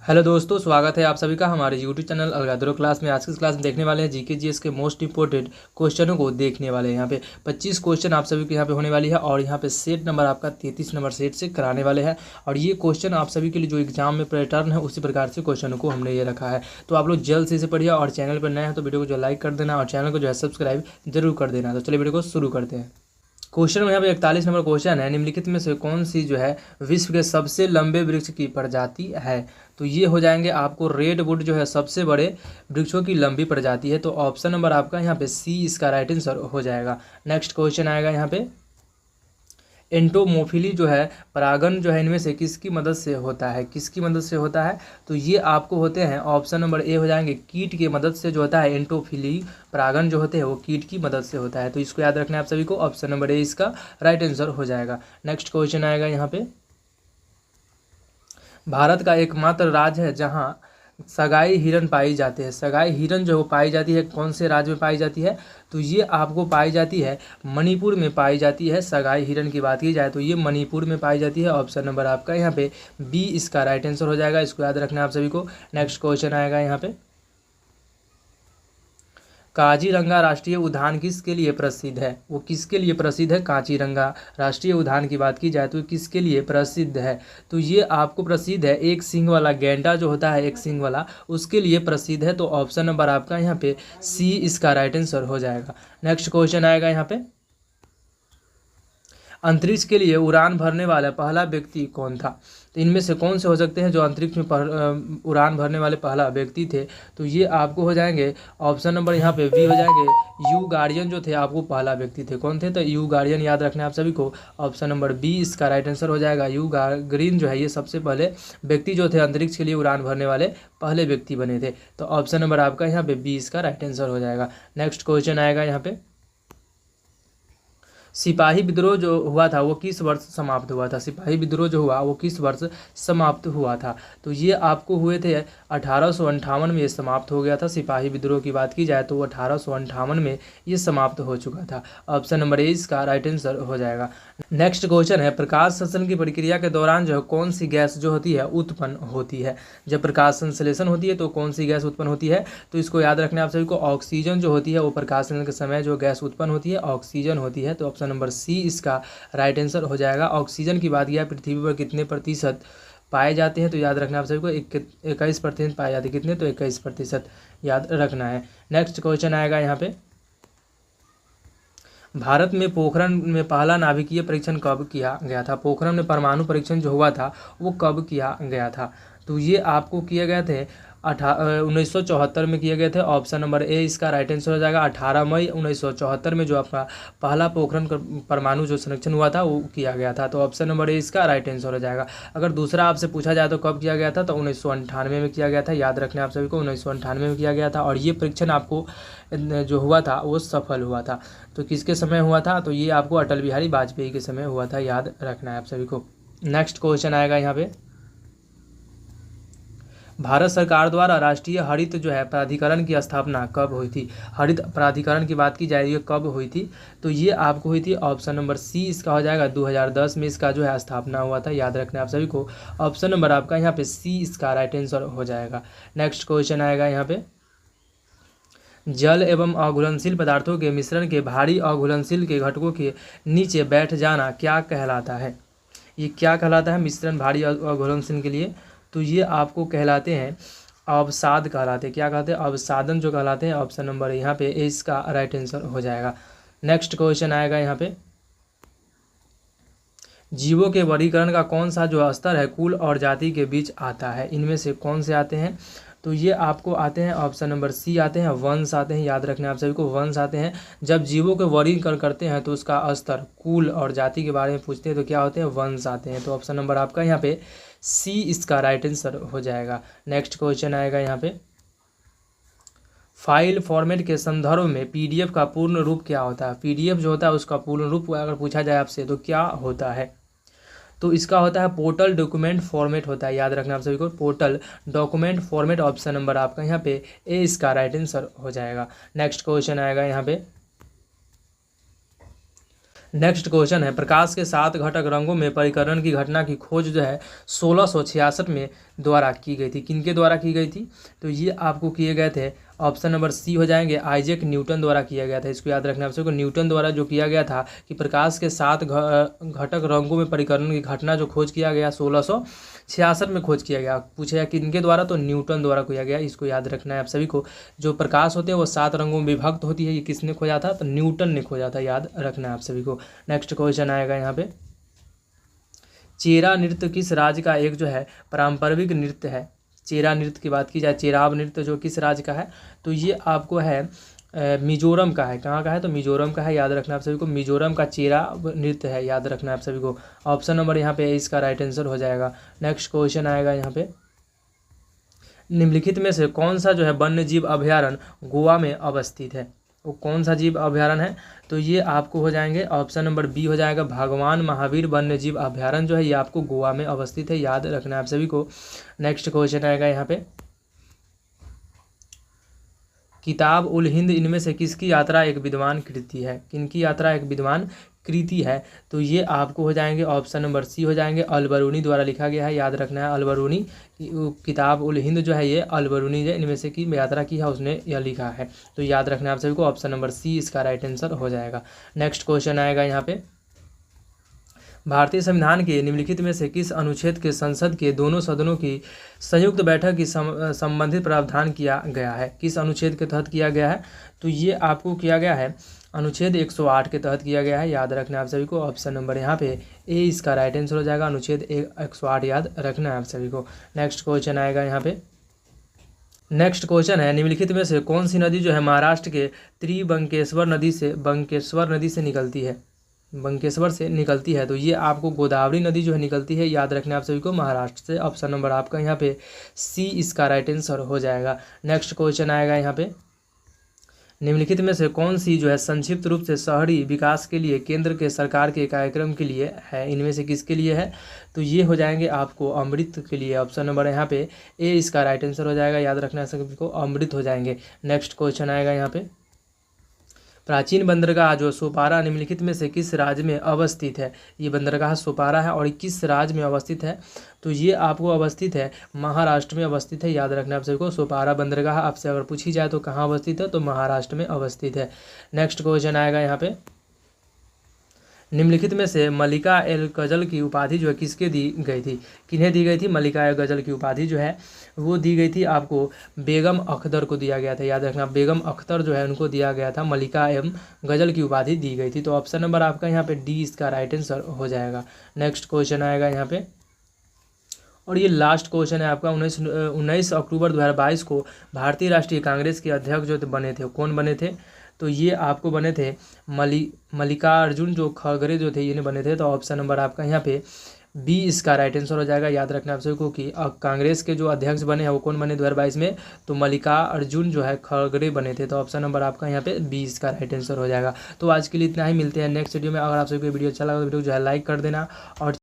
Hello दोस्तों, स्वागत है आप सभी का हमारे यूट्यूब चैनल अलगादुरो क्लास में। आज की क्लास में देखने वाले हैं जीके जीएस के मोस्ट इंपोर्टेंट क्वेश्चनों को देखने वाले हैं। यहाँ पे 25 क्वेश्चन आप सभी के यहाँ पे होने वाली है और यहाँ पे सेट नंबर आपका 33 नंबर सेट से कराने वाले हैं। और ये क्वेश्चन आप सभी के लिए जो एग्जाम में पैटर्न है उसी प्रकार से क्वेश्चनों को हमने ये रखा है। तो आप लोग जल्द से इसे पढ़िए और चैनल पर नए हैं तो वीडियो को जो लाइक कर देना और चैनल को जो है सब्सक्राइब जरूर कर देना। तो चलिए वीडियो को शुरू करते हैं। क्वेश्चन में यहाँ पे 41 नंबर क्वेश्चन है, निम्नलिखित में से कौन सी जो है विश्व के सबसे लंबे वृक्ष की प्रजाति है। तो ये हो जाएंगे आपको रेडवुड जो है सबसे बड़े वृक्षों की लंबी प्रजाति है। तो ऑप्शन नंबर आपका यहाँ पे सी इसका राइट आंसर हो जाएगा। नेक्स्ट क्वेश्चन आएगा यहाँ पे, एंटोमोफिली जो है परागण जो है इनमें से किसकी मदद से होता है, किसकी मदद से होता है। तो ये आपको होते हैं ऑप्शन नंबर ए हो जाएंगे, कीट की मदद से जो होता है एंटोफिली परागण जो होते हैं वो कीट की मदद से होता है। तो इसको याद रखना है आप सभी को, ऑप्शन नंबर ए इसका राइट आंसर हो जाएगा। नेक्स्ट क्वेश्चन आएगा यहाँ पे, भारत का एकमात्र राज्य है जहाँ सगाई हिरन पाई जाते हैं। सगाई हिरन जो पाई जाती है कौन से राज्य में पाई जाती है। तो ये आपको पाई जाती है मणिपुर में पाई जाती है। सगाई हिरन की बात की जाए तो ये मणिपुर में पाई जाती है। ऑप्शन नंबर आपका यहाँ पे बी इसका राइट आंसर हो जाएगा। इसको याद रखना है आप सभी को। नेक्स्ट क्वेश्चन आएगा यहाँ पे, काजीरंगा राष्ट्रीय उद्यान किसके लिए प्रसिद्ध है। वो किसके लिए प्रसिद्ध है, काजीरंगा राष्ट्रीय उद्यान की बात की जाए तो किसके लिए प्रसिद्ध है। तो ये आपको प्रसिद्ध है एक सींग वाला गैंडा जो होता है, एक सींग वाला, उसके लिए प्रसिद्ध है। तो ऑप्शन नंबर आपका यहाँ पे सी इसका राइट आंसर हो जाएगा। नेक्स्ट क्वेश्चन आएगा यहाँ पे, अंतरिक्ष के लिए उड़ान भरने वाला पहला व्यक्ति कौन था। तो इनमें से कौन से हो सकते हैं जो अंतरिक्ष में उड़ान भरने वाले पहला व्यक्ति थे। तो ये आपको हो जाएंगे ऑप्शन नंबर यहाँ पे बी हो जाएंगे, यू गार्डियन जो थे आपको पहला व्यक्ति थे। कौन थे, तो यू गार्डियन याद रखना है आप सभी को। ऑप्शन नंबर बी इसका राइट आंसर हो जाएगा। यू गार्डियन जो है ये सबसे पहले व्यक्ति जो थे अंतरिक्ष के लिए उड़ान भरने वाले पहले व्यक्ति बने थे। तो ऑप्शन नंबर आपका यहाँ पे बी इसका राइट आंसर हो जाएगा। नेक्स्ट क्वेश्चन आएगा यहाँ पे, सिपाही विद्रोह जो हुआ था वो किस वर्ष समाप्त हुआ था। सिपाही विद्रोह जो हुआ वो किस वर्ष समाप्त हुआ था। तो ये आपको हुए थे 1858 में ये समाप्त हो गया था। सिपाही विद्रोह की बात की जाए तो वो 1858 में ये समाप्त हो चुका था। ऑप्शन नंबर ए इसका राइट आंसर हो जाएगा। नेक्स्ट क्वेश्चन है, प्रकाश संश्लेषण की प्रक्रिया के दौरान जो है कौन सी गैस जो होती है उत्पन्न होती है। जब प्रकाश संश्लेषण होती है तो कौन सी गैस उत्पन्न होती है। तो इसको याद रखना है आप सभी को, ऑक्सीजन जो होती है वो प्रकाश संश्लेषण के समय जो गैस उत्पन्न होती है ऑक्सीजन होती है। तो ऑप्शन नंबर सी इसका राइट आंसर हो जाएगा। ऑक्सीजन की बात किया पृथ्वी पर कितने प्रतिशत पाए जाते हैं। तो याद रखना है आप सभी को 21% पाए जाते हैं। कितने, तो 21% याद रखना है। नेक्स्ट क्वेश्चन आएगा यहाँ पे, भारत में पोखरण में पहला नाभिकीय परीक्षण कब किया गया था। पोखरण में परमाणु परीक्षण जो हुआ था वो कब किया गया था। तो ये आपको किए गए थे 1974 में किए गए थे। ऑप्शन नंबर ए इसका राइट आंसर हो जाएगा। 18 मई 1974 में जो आपका पहला पोखरण परमाणु जो संरक्षण हुआ था वो किया गया था। तो ऑप्शन नंबर ए इसका राइट आंसर हो जाएगा। अगर दूसरा आपसे पूछा जाए तो कब किया गया था, तो 1998 में किया गया था। याद रखना आप सभी को, 1998 में किया गया था। और ये परीक्षण आपको जो हुआ था वो सफल हुआ था। तो किसके समय हुआ था, तो ये आपको अटल बिहारी वाजपेयी के समय हुआ था। याद रखना है आप सभी को। नेक्स्ट क्वेश्चन आएगा यहाँ पे, भारत सरकार द्वारा राष्ट्रीय हरित जो है प्राधिकरण की स्थापना कब हुई थी। हरित प्राधिकरण की बात की जाए ये कब हुई थी। तो ये आपको हुई थी ऑप्शन नंबर सी इसका हो जाएगा। 2010 में इसका जो है स्थापना हुआ था। याद रखना है आप सभी को, ऑप्शन नंबर आपका यहाँ पे सी इसका राइट आंसर हो जाएगा। नेक्स्ट क्वेश्चन आएगा यहाँ पे, जल एवं अघुलनशील पदार्थों के मिश्रण के भारी अघुलनशील के घटकों के नीचे बैठ जाना क्या कहलाता है। ये क्या कहलाता है मिश्रण भारी अघुलनशील के लिए। तो ये आपको कहलाते हैं अवसाद कहलाते हैं। क्या कहते हैं, अवसादन जो कहलाते हैं। ऑप्शन नंबर यहाँ पे ए इसका राइट आंसर हो जाएगा। नेक्स्ट क्वेश्चन आएगा यहाँ पे, जीवों के वर्गीकरण का कौन सा जो स्तर है कुल और जाति के बीच आता है। इनमें से कौन से आते हैं। तो ये आपको आते हैं ऑप्शन नंबर सी आते हैं, वंश आते हैं। याद रखना आप सभी को, वंश आते हैं। जब जीवों के वर्गीकरण करते हैं तो उसका स्तर कुल और जाति के बारे में पूछते हैं तो क्या होते हैं, वंश आते हैं। तो ऑप्शन नंबर आपका यहाँ पे सी इसका राइट आंसर हो जाएगा। नेक्स्ट क्वेश्चन आएगा यहाँ पे, फाइल फॉर्मेट के संदर्भ में पीडीएफ का पूर्ण रूप क्या होता है। पीडीएफ जो होता है उसका पूर्ण रूप अगर पूछा जाए आपसे तो क्या होता है। तो इसका होता है पोर्टल डॉक्यूमेंट फॉर्मेट होता है। याद रखना आप सभी को, portal document format. Option number आपका यहाँ पे ए इसका राइट आंसर हो जाएगा। नेक्स्ट क्वेश्चन आएगा यहाँ पे, नेक्स्ट क्वेश्चन है, प्रकाश के 7 घटक रंगों में परिकरण की घटना की खोज जो है 1666 में द्वारा की गई थी। किनके द्वारा की गई थी? तो ये आपको किए गए थे, ऑप्शन नंबर सी हो जाएंगे, आइजैक न्यूटन द्वारा किया गया था। इसको याद रखना आपसे, न्यूटन द्वारा जो किया गया था कि प्रकाश के 7 घटक रंगों में परिकरण की घटना जो खोज किया गया 1666 में खोज किया गया। पूछा कि किनके द्वारा? तो न्यूटन द्वारा किया गया। इसको याद रखना है आप सभी को। जो प्रकाश होते हैं वो 7 रंगों में विभक्त होती है, ये किसने खोजा था? तो न्यूटन ने खोजा था, याद रखना है आप सभी को। नेक्स्ट क्वेश्चन आएगा यहाँ पे, चेरा नृत्य किस राज्य का एक जो है पारंपरिक नृत्य है? चेरा नृत्य की बात की जाए, चेराव नृत्य जो किस राज्य का है? तो ये आपको है मिजोरम का है। कहाँ का है? तो मिजोरम का है, याद रखना आप सभी को। मिजोरम का चेरा नृत्य है, याद रखना आप सभी को। ऑप्शन नंबर यहाँ पे इसका राइट आंसर हो जाएगा। नेक्स्ट क्वेश्चन आएगा यहाँ पे, निम्नलिखित में से कौन सा जो है वन्य जीव अभयारण्य गोवा में अवस्थित है? वो कौन सा जीव अभयारण्य है? तो ये आपको हो जाएंगे, ऑप्शन नंबर बी हो जाएगा, भगवान महावीर वन्य जीव अभयारण्य जो है ये आपको गोवा में अवस्थित है, याद रखना है आप सभी को। नेक्स्ट क्वेश्चन आएगा यहाँ पे, किताब उल हिंद इनमें से किसकी यात्रा एक विद्वान कृति है? किनकी यात्रा एक विद्वान कृति है? तो ये आपको हो जाएंगे, ऑप्शन नंबर सी हो जाएंगे, अलबरूनी द्वारा लिखा गया है, याद रखना है। अलबरूनी किताब उल हिंद जो है ये अलबरूनी है, इनमें से की यात्रा की है उसने यह लिखा है, तो याद रखना है आप सभी को। ऑप्शन नंबर सी इसका राइट आंसर हो जाएगा। नेक्स्ट क्वेश्चन आएगा यहाँ पे, भारतीय संविधान के निम्नलिखित में से किस अनुच्छेद के संसद के दोनों सदनों की संयुक्त बैठक की संबंधित प्रावधान किया गया है? किस अनुच्छेद के तहत किया गया है? तो ये आपको किया गया है अनुच्छेद 108 के तहत किया गया है, याद रखना है आप सभी को। ऑप्शन नंबर यहाँ पे ए इसका राइट आंसर हो जाएगा, अनुच्छेद 108 याद रखना है आप सभी को। नेक्स्ट क्वेश्चन आएगा यहाँ पे, नेक्स्ट क्वेश्चन है, निम्नलिखित में से कौन सी नदी जो है महाराष्ट्र के त्रिबंकेश्वर नदी से निकलती है? बंकेश्वर से निकलती है, तो ये आपको गोदावरी नदी जो है निकलती है, याद रखना आप सभी को, महाराष्ट्र से। ऑप्शन नंबर आपका यहाँ पे सी इसका राइट आंसर हो जाएगा। नेक्स्ट क्वेश्चन आएगा यहाँ पे, निम्नलिखित में से कौन सी जो है संक्षिप्त रूप से शहरी विकास के लिए केंद्र के सरकार के कार्यक्रम के लिए है? इनमें से किसके लिए है? तो ये हो जाएंगे आपको अमृत के लिए। ऑप्शन नंबर यहाँ पे ए इसका राइट आंसर हो जाएगा, याद रखना सभी को, अमृत हो जाएंगे। नेक्स्ट क्वेश्चन आएगा यहाँ पे, प्राचीन बंदरगाह जो सोपारा निम्नलिखित में से किस राज्य में अवस्थित है? ये बंदरगाह सोपारा है और किस राज्य में अवस्थित है? तो ये आपको अवस्थित है महाराष्ट्र में अवस्थित है, याद रखना आप सभी को। सोपारा बंदरगाह आपसे अगर पूछी जाए तो कहाँ अवस्थित है? तो महाराष्ट्र में अवस्थित है। नेक्स्ट क्वेश्चन आएगा यहाँ पे, निम्नलिखित में से मलिका ए गज़ल की उपाधि जो है किसके दी गई थी? किन्हें दी गई थी? मलिका ए गज़ल की उपाधि जो है वो दी गई थी आपको बेगम अख्तर को दिया गया था, याद रखना। बेगम अख्तर जो है उनको दिया गया था, मलिका एम गज़ल की उपाधि दी गई थी। तो ऑप्शन नंबर आपका यहाँ पे डी इसका राइट आंसर हो जाएगा। नेक्स्ट क्वेश्चन आएगा यहाँ पे, और ये लास्ट क्वेश्चन है आपका, 19 अक्टूबर 2022 को भारतीय राष्ट्रीय कांग्रेस के अध्यक्ष जो बने थे, कौन बने थे? तो ये आपको बने थे मल्लिकार्जुन जो खड़गे जो थे, ये बने थे। तो ऑप्शन नंबर आपका यहाँ पे बी इसका राइट आंसर हो जाएगा, याद रखना आप सभी को कि कांग्रेस के जो अध्यक्ष बने हैं वो कौन बने 2022 में? तो मल्लिकार्जुन जो है खड़गे बने थे। तो ऑप्शन नंबर आपका यहाँ पे बी इसका राइट आंसर हो जाएगा। तो आज के लिए इतना ही, मिलते हैं नेक्स्ट वीडियो में। अगर आप सभी को वीडियो अच्छा लगा तो वीडियो जो है लाइक कर देना, और